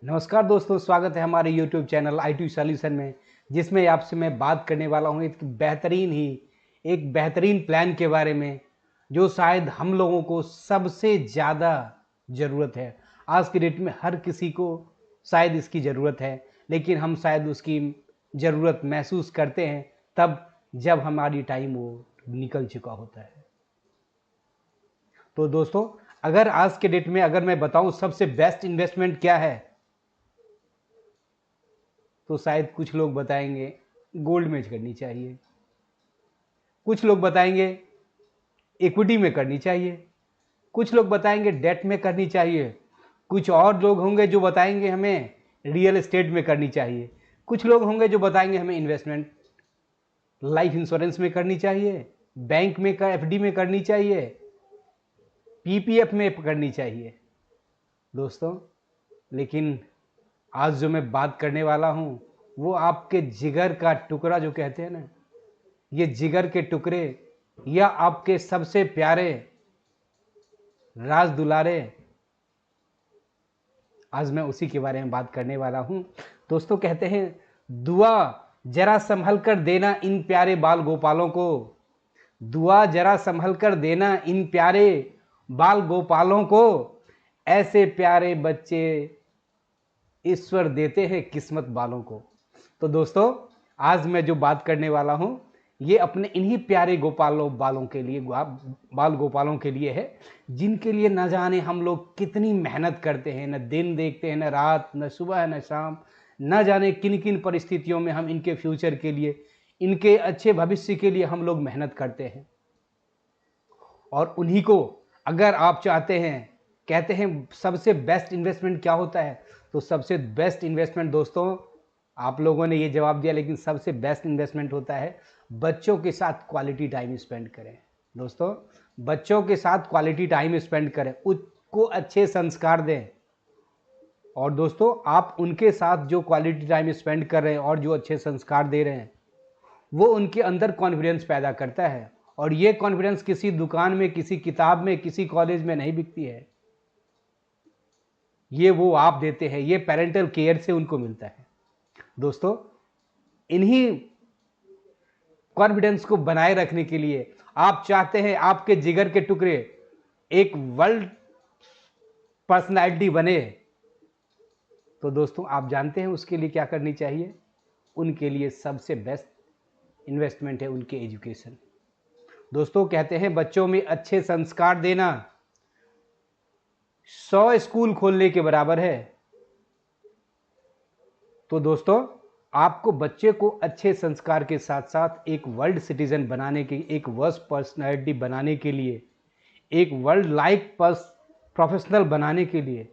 नमस्कार दोस्तों, स्वागत है हमारे YouTube चैनल IT सॉल्यूशन में, जिसमें आपसे मैं बात करने वाला हूँ एक बेहतरीन प्लान के बारे में, जो शायद हम लोगों को सबसे ज़्यादा ज़रूरत है। आज की डेट में हर किसी को शायद इसकी ज़रूरत है, लेकिन हम शायद उसकी ज़रूरत महसूस करते हैं तब जब हमारी टाइम वो निकल चुका होता है। तो दोस्तों, अगर आज के डेट में अगर मैं बताऊँ सबसे बेस्ट इन्वेस्टमेंट क्या है, तो शायद कुछ लोग बताएंगे गोल्ड में करनी चाहिए, कुछ लोग बताएंगे इक्विटी में करनी चाहिए, कुछ लोग बताएंगे डेट में करनी चाहिए, कुछ और लोग होंगे जो बताएंगे हमें रियल एस्टेट में करनी चाहिए, कुछ लोग होंगे जो बताएंगे हमें इन्वेस्टमेंट लाइफ इंश्योरेंस में करनी चाहिए, बैंक में का एफडी में करनी चाहिए, पीपीएफ में करनी चाहिए। दोस्तों, लेकिन आज जो मैं बात करने वाला हूँ वो आपके जिगर का टुकड़ा जो कहते हैं ना, ये जिगर के टुकड़े या आपके सबसे प्यारे राज दुलारे, आज मैं उसी के बारे में बात करने वाला हूँ। दोस्तों, कहते हैं दुआ जरा संभल कर देना इन प्यारे बाल गोपालों को, दुआ जरा संभल कर देना इन प्यारे बाल गोपालों को, ऐसे प्यारे बच्चे ईश्वर देते हैं किस्मत वालों को। तो दोस्तों, आज मैं जो बात करने वाला हूँ ये अपने इन्हीं प्यारे बालों के लिए, बाल गोपालों के लिए है, जिनके लिए न जाने हम लोग कितनी मेहनत करते हैं, न दिन देखते हैं, न रात, न सुबह, न शाम, न जाने किन किन परिस्थितियों में हम इनके फ्यूचर के लिए, इनके अच्छे भविष्य के लिए हम लोग मेहनत करते हैं। और उन्हीं को अगर आप चाहते हैं, कहते हैं सबसे बेस्ट इन्वेस्टमेंट क्या होता है, तो सबसे बेस्ट इन्वेस्टमेंट दोस्तों, आप लोगों ने ये जवाब दिया, लेकिन सबसे बेस्ट इन्वेस्टमेंट होता है बच्चों के साथ क्वालिटी टाइम स्पेंड करें। दोस्तों, बच्चों के साथ क्वालिटी टाइम स्पेंड करें, उसको अच्छे संस्कार दें। और दोस्तों, आप उनके साथ जो क्वालिटी टाइम स्पेंड कर रहे हैं और जो अच्छे संस्कार दे रहे हैं, वो उनके अंदर कॉन्फिडेंस पैदा करता है। और ये कॉन्फिडेंस किसी दुकान में, किसी किताब में, किसी कॉलेज में नहीं बिकती है, ये वो आप देते हैं, ये पेरेंटल केयर से उनको मिलता है। दोस्तों, इन्हीं कॉन्फिडेंस को बनाए रखने के लिए आप चाहते हैं आपके जिगर के टुकड़े एक वर्ल्ड पर्सनालिटी बने, तो दोस्तों आप जानते हैं उसके लिए क्या करनी चाहिए। उनके लिए सबसे बेस्ट इन्वेस्टमेंट है उनके एजुकेशन। दोस्तों, कहते हैं बच्चों में अच्छे संस्कार देना 100 स्कूल खोलने के बराबर है। तो दोस्तों, आपको बच्चे को अच्छे संस्कार के साथ साथ एक वर्ल्ड सिटीजन बनाने के, एक वर्ल्ड पर्सनैलिटी बनाने के लिए, एक वर्ल्ड लाइक प्रोफेशनल बनाने के लिए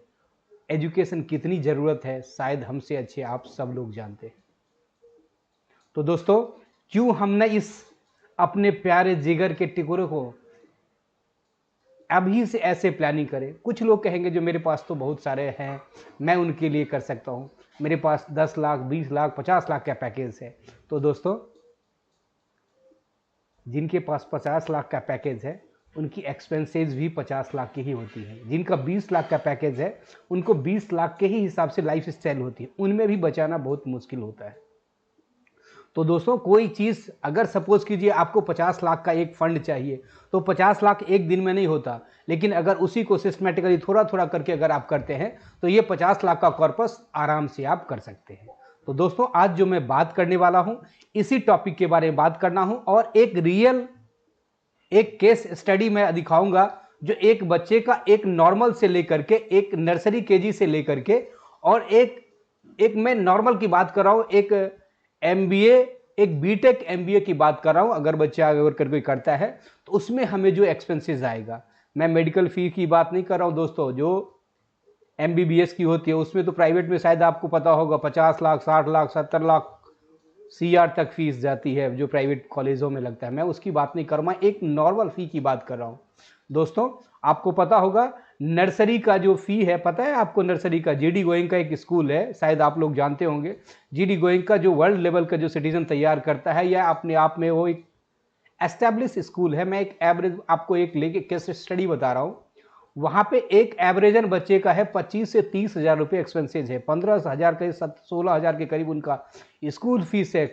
एजुकेशन कितनी ज़रूरत है, शायद हमसे अच्छे आप सब लोग जानते हैं। तो दोस्तों, क्यों हम न इस अपने प्यारे जिगर के टुकड़े को अभी से ऐसे प्लानिंग करें। कुछ लोग कहेंगे जो मेरे पास तो बहुत सारे हैं, मैं उनके लिए कर सकता हूँ, मेरे पास 10 लाख, 20 लाख, 50 लाख का पैकेज है। तो दोस्तों, जिनके पास 50 लाख का पैकेज है उनकी एक्सपेंसेस भी 50 लाख की ही होती है। जिनका 20 लाख का पैकेज है उनको 20 लाख के ही हिसाब से लाइफ स्टाइल होती है, उनमें भी बचाना बहुत मुश्किल होता है। तो दोस्तों, कोई चीज़ अगर सपोज कीजिए आपको 50 लाख का एक फंड चाहिए, तो 50 लाख एक दिन में नहीं होता, लेकिन अगर उसी को सिस्टमेटिकली थोड़ा थोड़ा करके अगर आप करते हैं तो ये 50 लाख का कॉर्पस आराम से आप कर सकते हैं। तो दोस्तों, आज जो मैं बात करने वाला हूं इसी टॉपिक के बारे में बात करना हूं, और एक केस स्टडी मैं दिखाऊंगा जो एक बच्चे का एक नॉर्मल से लेकर के, एक नर्सरी केजी से लेकर के, और एक मैं नॉर्मल की बात कर रहा हूं, एक एमबीए, एक बीटेक एमबीए की बात कर रहा हूं। अगर बच्चा अगर कोई करता है तो उसमें हमें जो एक्सपेंसेस आएगा, मैं मेडिकल फी की बात नहीं कर रहा हूं दोस्तों, जो एमबीबीएस की होती है उसमें तो प्राइवेट में शायद आपको पता होगा 50 लाख, 60 लाख, 70 लाख सीआर तक फीस जाती है जो प्राइवेट कॉलेजों में लगता है। मैं उसकी बात नहीं कर रहा, एक नॉर्मल फी की बात कर रहा हूं। दोस्तों, आपको पता होगा नर्सरी का जो फी है, पता है आपको नर्सरी का? जीडी गोइंग का एक स्कूल है, शायद आप लोग जानते होंगे। जीडी गोइंग का जो वर्ल्ड लेवल का जो सिटीजन तैयार करता है, या अपने आप में वो एक एस्टैब्लिश स्कूल है। मैं एक एवरेज आपको एक लेके केस स्टडी बता रहा हूँ। वहाँ पे एक एवरेजन बच्चे का है 25 से 30 हज़ार रुपये एक्सपेंसेज है, 15,000 के 16,000 के करीब उनका स्कूल फीस है,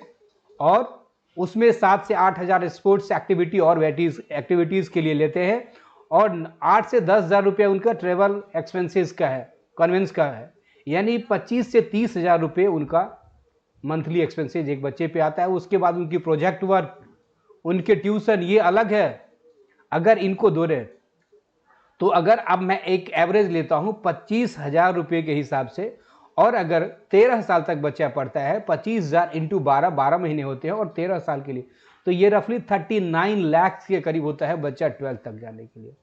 और उसमें 7 से 8,000 स्पोर्ट्स एक्टिविटी और एक्टिविटीज़ के लिए लेते हैं, और 8 से 10,000 रुपये उनका ट्रेवल एक्सपेंसेस का है, कन्वेंस का है। यानी 25 से 30 हज़ार रुपये उनका मंथली एक्सपेंसेज एक बच्चे पे आता है। उसके बाद उनकी प्रोजेक्ट वर्क, उनके ट्यूशन, ये अलग है। अगर इनको दोहरे तो अगर अब मैं एक एवरेज लेता हूं 25,000 रुपये के हिसाब से, और अगर 13 साल तक बच्चा पढ़ता है, 25,000 इंटू 12 महीने होते हैं और 13 साल के लिए, तो ये रफली 39 लाख के करीब होता है बच्चा 12 तक जाने के लिए।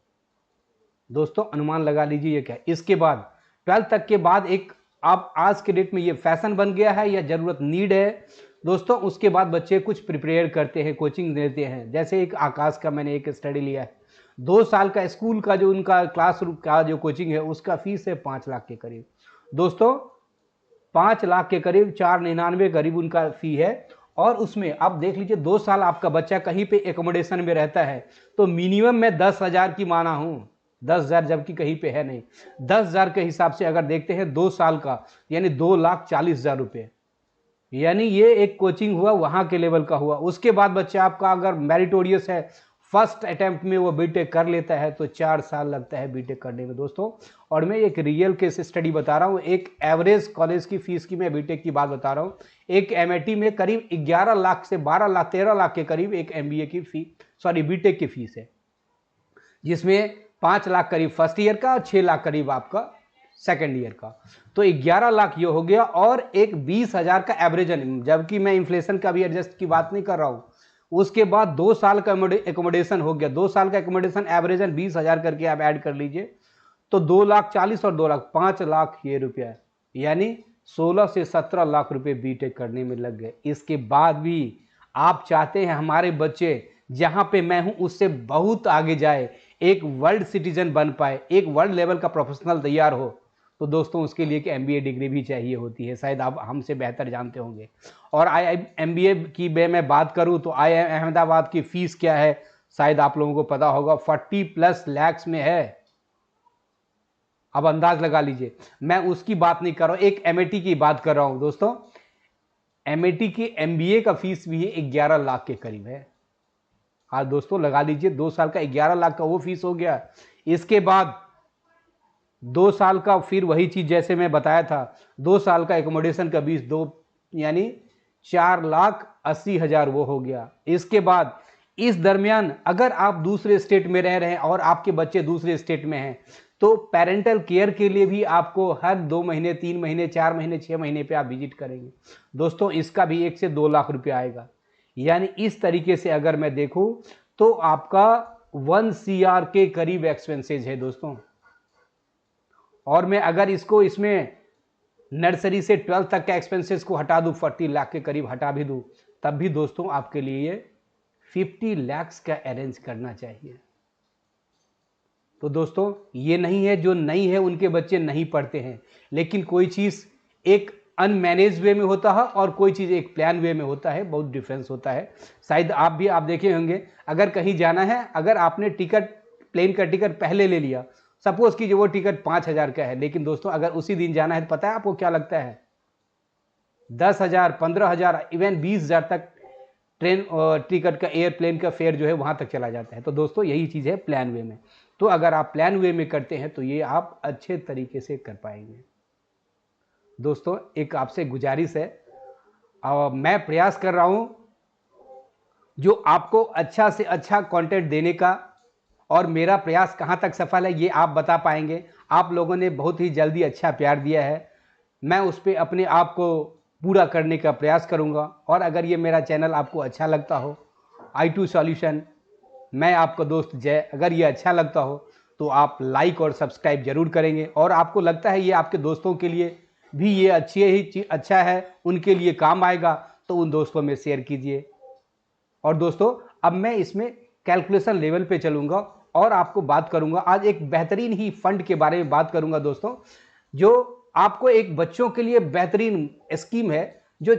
दोस्तों अनुमान लगा लीजिए ये क्या है। इसके बाद 12 तक के बाद एक, आप आज के डेट में ये फैशन बन गया है या ज़रूरत नीड है दोस्तों, उसके बाद बच्चे कुछ प्रिपेयर करते हैं, कोचिंग देते हैं। जैसे एक आकाश का मैंने एक स्टडी लिया है, 2 साल का स्कूल का जो उनका क्लासरूम का जो कोचिंग है उसका फीस है 5 लाख के करीब। दोस्तों 5 लाख के करीब, 499 करीब उनका फी है। और उसमें आप देख लीजिए 2 साल आपका बच्चा कहीं पे एकोमोडेशन में रहता है तो मिनिमम मैं 10,000 की माना हूँ, 10,000 जबकि कहीं पे है नहीं। 10,000 के हिसाब से अगर देखते हैं 2 साल का, यानी 2,40,000 रुपये, यानी ये एक कोचिंग हुआ, वहाँ के लेवल का हुआ। उसके बाद बच्चा आपका अगर मेरिटोरियस है, फर्स्ट अटेम्प्ट में वो बीटेक कर लेता है तो 4 साल लगता है बीटेक करने में दोस्तों। और मैं एक रियल केस स्टडी बता रहा हूँ, एक एवरेज कॉलेज की फीस की मैं बीटेक की बात बता रहा हूँ। एक एमआईटी में करीब 11 लाख से 12 लाख 13 लाख के करीब एक एमबीए की बीटेक की फीस है, जिसमें 5 लाख करीब फर्स्ट ईयर का और 6 लाख करीब आपका सेकेंड ईयर का, तो 11 लाख ये हो गया। और एक 20,000 का एवरेजन, जबकि मैं इन्फ्लेशन का भी एडजस्ट की बात नहीं कर रहा हूँ। उसके बाद 2 साल का एकोमोडेशन हो गया, 2 साल का एकोमोडेशन एवरेजन 20,000 करके आप ऐड कर लीजिए, तो 2,40,000 और 2 लाख, 5 लाख ये रुपया, यानी 16 से 17 लाख रुपए बीटेक करने में लग गए। इसके बाद भी आप चाहते हैं हमारे बच्चे जहां पे मैं हूं उससे बहुत आगे जाए, एक वर्ल्ड सिटीजन बन पाए, एक वर्ल्ड लेवल का प्रोफेशनल तैयार हो, तो दोस्तों उसके लिए कि एमबीए डिग्री भी चाहिए होती है, शायद आप हमसे बेहतर जानते होंगे। और एमबीए की मैं बात करूं तो IIM अहमदाबाद की फीस क्या है, शायद आप लोगों को पता होगा, 40+ लाख में है। अब अंदाज लगा लीजिए, मैं उसकी बात नहीं कर रहा हूं, एक एमआईटी की बात कर रहा हूं दोस्तों। एमआईटी की एमबीए का फीस भी 11 लाख के करीब है। हाँ दोस्तों लगा लीजिए, 2 साल का 11 लाख का वो फीस हो गया। इसके बाद 2 साल का फिर वही चीज जैसे मैं बताया था, 2 साल का एकोमोडेशन का 2 यानी 4,80,000 वो हो गया। इसके बाद इस दरमियान अगर आप दूसरे स्टेट में रह रहे हैं और आपके बच्चे दूसरे स्टेट में हैं, तो पेरेंटल केयर के लिए भी आपको हर 2 महीने 3 महीने 4 महीने 6 महीने पे आप विजिट करेंगे दोस्तों, इसका भी 1 से 2 लाख रुपए आएगा। यानी इस तरीके से अगर मैं देखूं तो आपका 1 CR के करीब एक्सपेंसेज है दोस्तों। और मैं अगर इसमें नर्सरी से 12 तक के एक्सपेंसेस को हटा दूं, 40 लाख के करीब हटा भी दूं, तब भी दोस्तों आपके लिए 50 लाख का अरेंज करना चाहिए। तो दोस्तों ये नहीं है जो नहीं है उनके बच्चे नहीं पढ़ते हैं, लेकिन कोई चीज़ एक अनमैनेज वे में होता है और कोई चीज़ एक प्लान वे में होता है, बहुत डिफरेंस होता है। शायद आप देखे होंगे, अगर कहीं जाना है, अगर आपने प्लेन का टिकट पहले ले लिया, सपोज कि जो वो टिकट 5,000 का है, लेकिन दोस्तों अगर उसी दिन जाना है तो पता है आपको क्या लगता है, 10,000 15,000 इवन 20,000 तक ट्रेन टिकट का एयरप्लेन का फेयर जो है वहाँ तक चला जाता है। तो दोस्तों यही चीज़ है प्लान वे में। तो अगर आप प्लान वे में करते हैं तो ये आप अच्छे तरीके से कर पाएंगे। दोस्तों एक आपसे गुजारिश है, मैं प्रयास कर रहा हूँ जो आपको अच्छा से अच्छा कंटेंट देने का, और मेरा प्रयास कहाँ तक सफल है ये आप बता पाएंगे। आप लोगों ने बहुत ही जल्दी अच्छा प्यार दिया है, मैं उस पर अपने आप को पूरा करने का प्रयास करूँगा। और अगर ये मेरा चैनल आपको अच्छा लगता हो, I2 सॉल्यूशन, मैं आपका दोस्त जय, अगर ये अच्छा लगता हो तो आप लाइक और सब्सक्राइब जरूर करेंगे। और आपको लगता है ये आपके दोस्तों के लिए भी ये अच्छा है, उनके लिए काम आएगा, तो उन दोस्तों में शेयर कीजिए। और दोस्तों अब मैं इसमें कैलकुलेशन लेवल पे चलूँगा और आपको बात करूँगा, आज एक बेहतरीन ही फंड के बारे में बात करूँगा दोस्तों, जो आपको एक बच्चों के लिए बेहतरीन स्कीम है, जो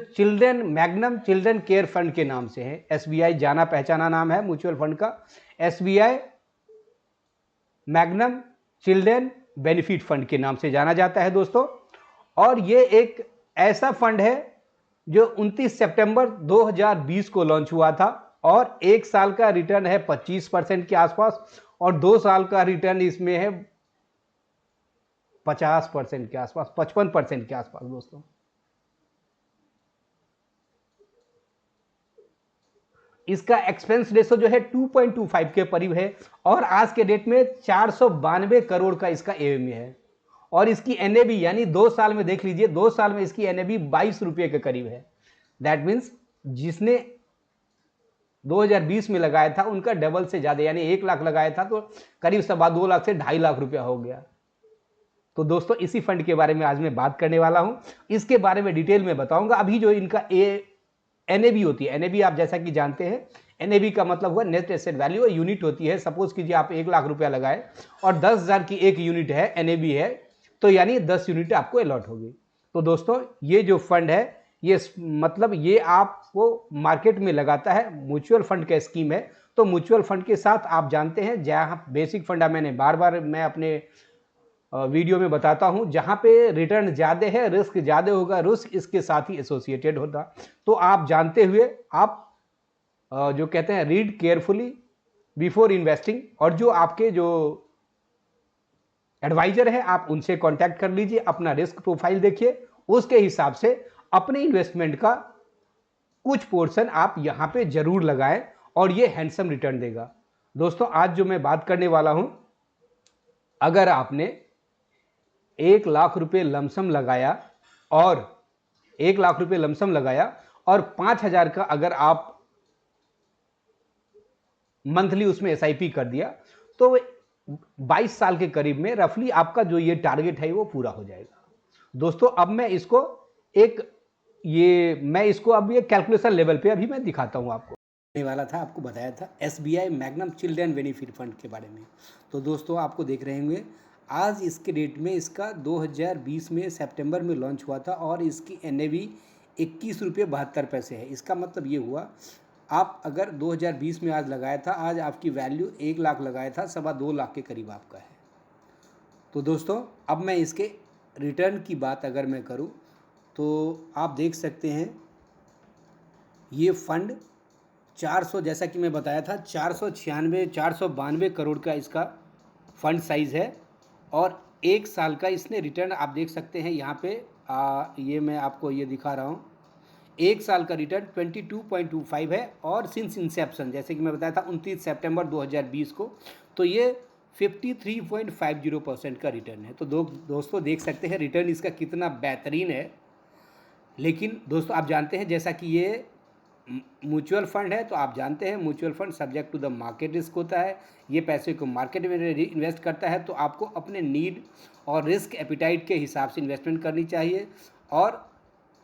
मैग्नम चिल्ड्रन केयर फंड के नाम से है। SBI जाना पहचाना नाम है म्यूचुअल फंड का, SBI magnum children benefit fund के नाम से जाना जाता है दोस्तों। और ये एक ऐसा फंड है जो 29 सितंबर 2020 को लॉन्च हुआ था और 1 साल का रिटर्न है 25% के आसपास और 2 साल का रिटर्न इसमें है 50% के आसपास, 55% के आसपास दोस्तों। इसका एक्सपेंस रेशो जो है 2.25 के करीब है और आज के डेट में 492 करोड़ का इसका एएमए है और इसकी एनएबी यानी 2 साल में देख लीजिए, 2 साल में इसकी एनएबी 22 रुपये के करीब है। दैट मीन्स जिसने 2020 में लगाया था उनका डबल से ज्यादा यानी 1 लाख लगाया था तो करीब 2.25 लाख से 2.5 लाख रुपया हो गया। तो दोस्तों इसी फंड के बारे में आज मैं बात करने वाला हूं, इसके बारे में डिटेल में बताऊंगा। अभी जो इनका एनएबी होती है, एनएबी आप जैसा कि जानते हैं, एनएबी का मतलब हुआ नेट एसेट वैल्यू, यूनिट होती है। सपोज कीजिए आप 1 लाख रुपया लगाए और 10,000 की एक यूनिट है, एनएबी है, तो यानी 10 यूनिट आपको अलॉट होगी। तो दोस्तों ये जो फंड है ये मतलब ये आपको मार्केट में लगाता है, म्यूचुअल फंड का स्कीम है। तो म्यूचुअल फंड के साथ आप जानते हैं जहाँ बेसिक फंड मैंने बार बार मैं अपने वीडियो में बताता हूं, जहां पे रिटर्न ज़्यादा है रिस्क ज़्यादा होगा, रिस्क इसके साथ ही एसोसिएटेड होता। तो आप जानते हुए आप जो कहते हैं रीड केयरफुली बिफोर इन्वेस्टिंग, और जो आपके जो एडवाइजर है आप उनसे कांटेक्ट कर लीजिए, अपना रिस्क प्रोफाइल देखिए, उसके हिसाब से अपने इन्वेस्टमेंट का कुछ पोर्शन आप यहां पे जरूर लगाएं और ये हैंडसम रिटर्न देगा। दोस्तों आज जो मैं बात करने वाला हूं, अगर आपने 1 लाख रुपए लमसम लगाया और 1 लाख रुपए लमसम लगाया और 5,000 का अगर आप मंथली उसमें एसआईपी कर दिया तो 22 साल के करीब में रफली आपका जो ये टारगेट है वो पूरा हो जाएगा। दोस्तों अब मैं इसको अब ये कैलकुलेशन लेवल पे अभी मैं दिखाता हूं आपको। वाला था, आपको बताया था SBI magnum children benefit fund के बारे में। तो दोस्तों आपको देख रहे होंगे आज इसके डेट में इसका 2020 में सितंबर में लॉन्च हुआ था और इसकी एनएवी 21 रुपये 72 पैसे है। इसका मतलब ये हुआ आप अगर 2020 में आज लगाया था, आज आपकी वैल्यू 1 लाख लगाया था, 2.25 लाख के करीब आपका है। तो दोस्तों अब मैं इसके रिटर्न की बात अगर मैं करूं तो आप देख सकते हैं ये फंड 400, जैसा कि मैं बताया था 492 करोड़ का इसका फंड साइज़ है और 1 साल का इसने रिटर्न आप देख सकते हैं यहाँ पे ये मैं आपको ये दिखा रहा हूँ। 1 साल का रिटर्न 22.25 है और सिंस इंसेप्शन जैसे कि मैं बताया था 29 सितंबर 2020 को, तो ये 53.50% का रिटर्न है। तो दोस्तों देख सकते हैं रिटर्न इसका कितना बेहतरीन है। लेकिन दोस्तों आप जानते हैं जैसा कि ये म्यूचुअल फंड है तो आप जानते हैं mutual fund subject to the market risk होता है। ये पैसे को मार्केट में इन्वेस्ट करता है तो आपको अपने नीड और रिस्क एपिटाइट के हिसाब से इन्वेस्टमेंट करनी चाहिए और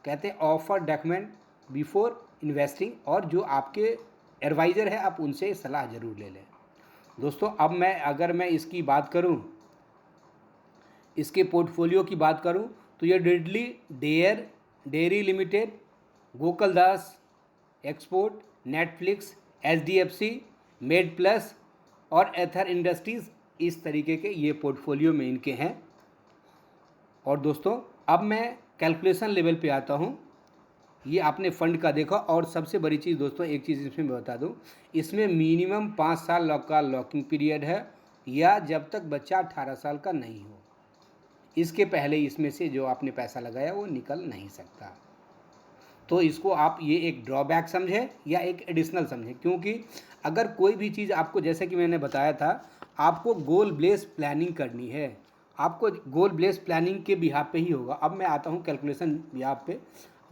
कहते हैं ऑफर डॉक्यूमेंट बिफोर इन्वेस्टिंग, और जो आपके एडवाइज़र है आप उनसे सलाह ज़रूर ले लें। दोस्तों अब अगर मैं इसकी बात करूं, इसके पोर्टफोलियो की बात करूं तो ये dairy limited, Gokuldas export, Netflix, HDFC, made plus और एथर इंडस्ट्रीज़, इस तरीके के ये पोर्टफोलियो में इनके हैं। और दोस्तों अब मैं कैलकुलेशन लेवल पे आता हूँ। ये आपने फ़ंड का देखा और सबसे बड़ी चीज़ दोस्तों एक चीज़ इसमें मैं बता दूँ, इसमें मिनिमम 5 साल का लॉकिंग पीरियड है या जब तक बच्चा 18 साल का नहीं हो, इसके पहले इसमें से जो आपने पैसा लगाया वो निकल नहीं सकता। तो इसको आप ये एक ड्रॉबैक समझें या एक एडिशनल समझें, क्योंकि अगर कोई भी चीज़ आपको जैसे कि मैंने बताया था आपको गोल बेस प्लानिंग करनी है, आपको गोल बेस प्लानिंग के बिहाफ पे ही होगा। अब मैं आता हूँ कैलकुलेशन बिहाफ पे।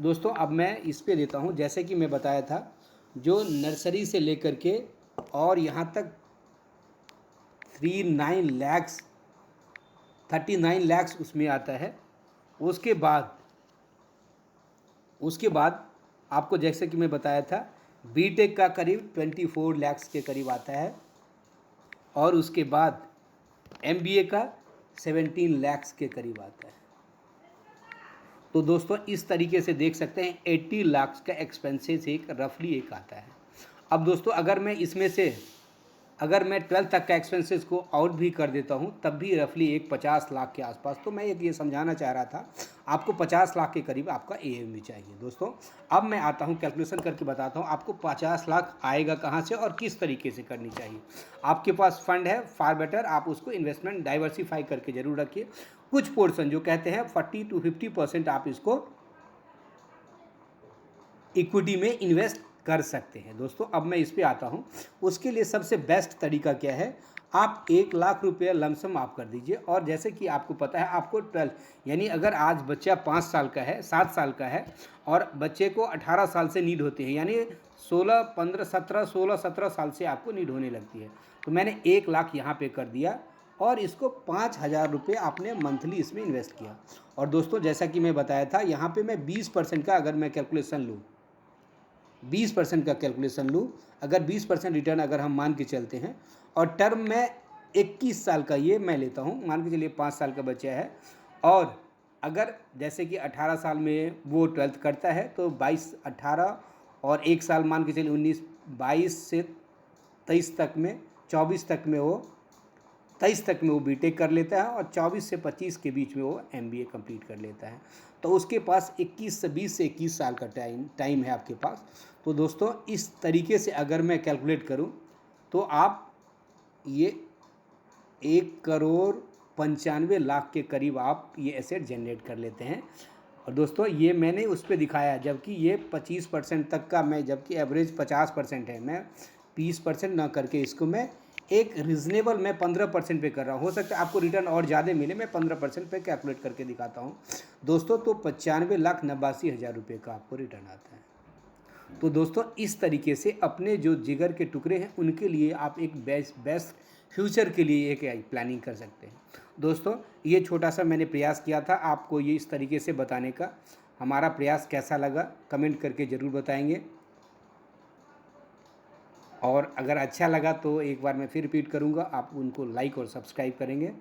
दोस्तों अब मैं इस पे देता हूँ जैसे कि मैं बताया था जो नर्सरी से लेकर के और यहाँ तक 39 लाख उसमें आता है। उसके बाद आपको जैसे कि मैं बताया था बीटेक का करीब 24 लाख के करीब आता है और उसके बाद एमबीए का 17 लाख के करीब आता है। तो दोस्तों इस तरीके से देख सकते हैं 80 लाख का एक्सपेंसेस एक रफली एक आता है। अब दोस्तों अगर मैं इसमें से अगर मैं 12th तक का एक्सपेंसेस को आउट भी कर देता हूँ तब भी रफली एक 50 लाख के आसपास। तो मैं एक ये समझाना चाह रहा था, आपको 50 लाख के करीब आपका एएमवी चाहिए दोस्तों। अब मैं आता हूँ कैलकुलेशन करके बताता हूँ आपको 50 लाख आएगा कहाँ से और किस तरीके से करनी चाहिए। आपके पास फंड है, फार बेटर आप उसको इन्वेस्टमेंट डाइवर्सिफाई करके जरूर रखिए। कुछ पोर्शन जो कहते हैं 40 to 50% आप इसको इक्विटी में इन्वेस्ट कर सकते हैं दोस्तों। अब मैं इस पे आता हूँ, उसके लिए सबसे बेस्ट तरीका क्या है, आप 1 लाख रुपये लमसम आप कर दीजिए। और जैसे कि आपको पता है आपको 12 यानी अगर आज बच्चा 5 साल का है, 7 साल का है और बच्चे को 18 साल से नीड होती है, यानी 16 साल से आपको नीड होने लगती है। तो मैंने 1 लाख यहाँ पे कर दिया और इसको 5,000 रुपये आपने मंथली इसमें इन्वेस्ट किया। और दोस्तों जैसा कि मैं बताया था, यहाँ पे मैं 20% का अगर मैं कैलकुलेशन लूँ, 20% का कैलकुलेशन लूँ, अगर 20% रिटर्न अगर हम मान के चलते हैं और टर्म में 21 साल का ये मैं लेता हूँ, मान के चलिए 5 साल का बच्चा है और अगर जैसे कि 18 साल में वो 12th करता है तो 22, 18 और 1 साल मान के चलिए 19, 22 से 23 तक में, 24 तक में वो 23 तक में वो बीटेक कर लेता है और 24 से 25 के बीच में वो एमबीए कंप्लीट कर लेता है। तो उसके पास 20 से 21 साल का टाइम है आपके पास। तो दोस्तों इस तरीके से अगर मैं कैलकुलेट करूं तो आप ये 1,95,00,000 के करीब आप ये एसेट जनरेट कर लेते हैं। और दोस्तों ये मैंने उस पर दिखाया, जबकि ये 25% तक का मैं, जबकि एवरेज 50% है, मैं 20% ना करके इसको मैं एक रीज़नेबल मैं 15% पे कर रहा हूँ। हो सकता है आपको रिटर्न और ज़्यादा मिले, मैं 15% पे कैलकुलेट करके दिखाता हूँ दोस्तों। तो 95,89,000 रुपये का आपको रिटर्न आता है। तो दोस्तों इस तरीके से अपने जो जिगर के टुकड़े हैं उनके लिए आप एक बेस्ट फ्यूचर के लिए एक प्लानिंग कर सकते हैं दोस्तों। ये छोटा सा मैंने प्रयास किया था आपको ये इस तरीके से बताने का। हमारा प्रयास कैसा लगा कमेंट करके ज़रूर बताएंगे, और अगर अच्छा लगा तो एक बार मैं फिर रिपीट करूँगा, आप उनको लाइक और सब्सक्राइब करेंगे।